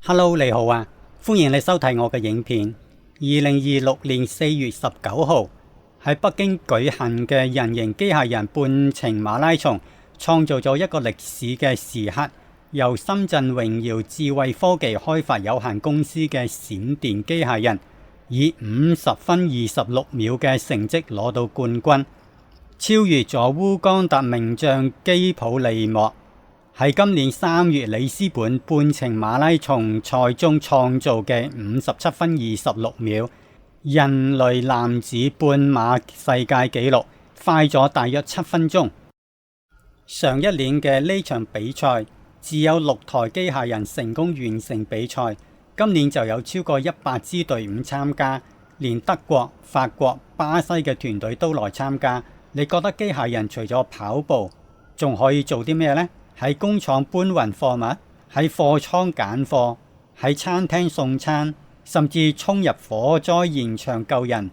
Hello，你好啊，歡迎你收睇我嘅影片。2026年4月19號喺北京舉行嘅人形機械人半程馬拉松，創造咗一個歷史嘅時刻。由深圳榮耀智慧科技開發有限公司嘅閃電機械人，以50分26秒嘅成績攞到冠軍，超越咗烏干達名將基普利莫。喺今年3月里斯本半程馬拉松賽中創造嘅57分26秒，人類男子半馬世界紀錄，快咗大約7分鐘。上一年嘅呢場比賽只有6台機械人成功完成比賽，今年就有超過100支隊伍參加，連德國、法國、巴西嘅團隊都來參加。你覺得機械人除咗跑步，仲可以做啲咩呢？喺工廠搬運貨物，喺貨倉揀貨，喺餐廳送餐，甚至衝入火災現場救人。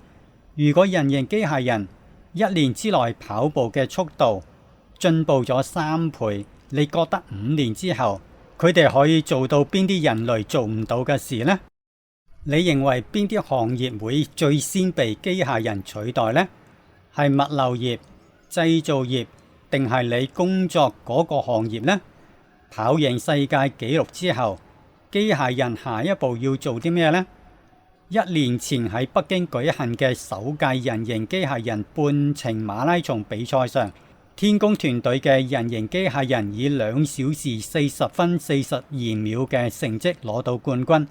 如果人形機械人1年之內跑步嘅速度進步咗3倍，你覺得5年之後佢哋可以做到邊啲人類做唔到嘅事呢？你認為邊啲行業會最先被機械人取代呢？係物流業、製造業，定係你工作嗰個行業呢？跑贏世界紀錄之後，機械人下一步要做啲咩呢？1年前喺北京舉行嘅首屆人形機械人半程馬拉松比賽上，天宮團隊嘅人形機械人以2小時40分42秒嘅成績攞到冠軍。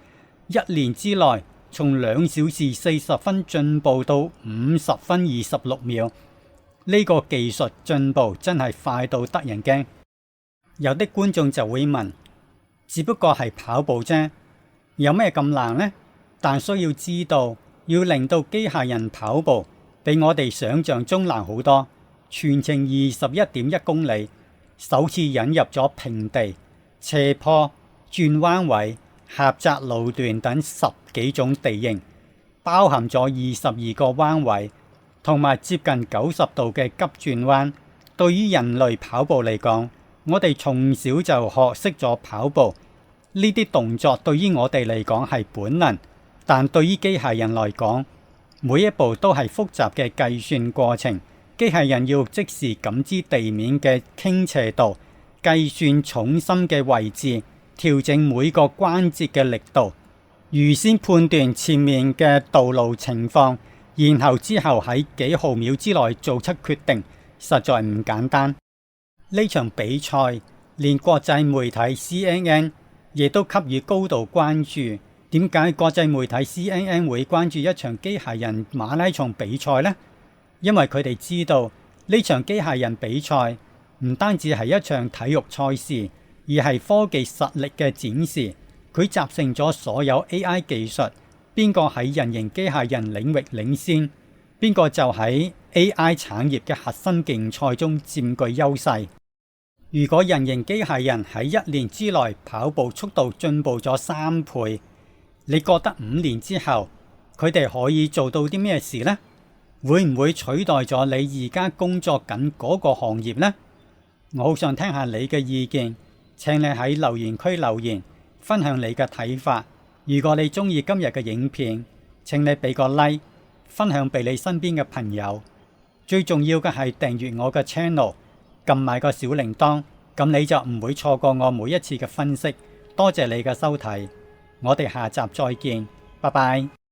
1年之內，從2小時40分進步到50分26秒。呢個技術進步真係快到得人驚。有啲觀眾就會問，只不過係跑步啫，有咩咁難呢？但需要知道，要令到機械人跑步比我哋想象中難好多。全程21.1公里，首次引入咗平地、斜坡、轉彎位、狹窄路段等10幾種地形，包含咗22個彎位，同埋接近90度嘅急轉彎。對於人類跑步嚟講，我哋從小就學識咗跑步，呢啲動作對於我哋嚟講係本能，但對於機械人來講，每一步都係複雜嘅計算過程。機械人要即時感知地面嘅傾斜度，計算重心嘅位置，調整每個關節嘅力度，預先判斷前面嘅道路情況，然後之後喺幾毫秒之內做出決定，實在唔簡單。呢場比賽連國際媒體 CNN 亦都給予高度關注。點解國際媒體 CNN 會關注一場機械人馬拉松比賽呢？因為佢哋知道呢場機械人比賽唔單止係一場體育賽事，而係科技實力嘅展示。佢集成咗所有 AI 技術，邊個喺人形機械人領域領先，邊個就喺 AI 產業嘅核心競賽中佔據優勢。如果人形機械人喺1年之內跑步速度進步咗3倍，你覺得5年之後佢哋可以做到啲咩事呢？會唔會取代咗你而家工作緊嗰個行業呢？我好想聽下你嘅意見，請你喺留言區留言，分享你嘅睇法。如果你鍾意今日嘅影片，請你俾個 like， 分享俾你身邊嘅朋友。最重要嘅係訂閱我嘅 channel， 撳埋個小鈴鐺，咁你就唔會錯過我每一次嘅分析。多謝你嘅收睇，我哋下集再見，拜拜。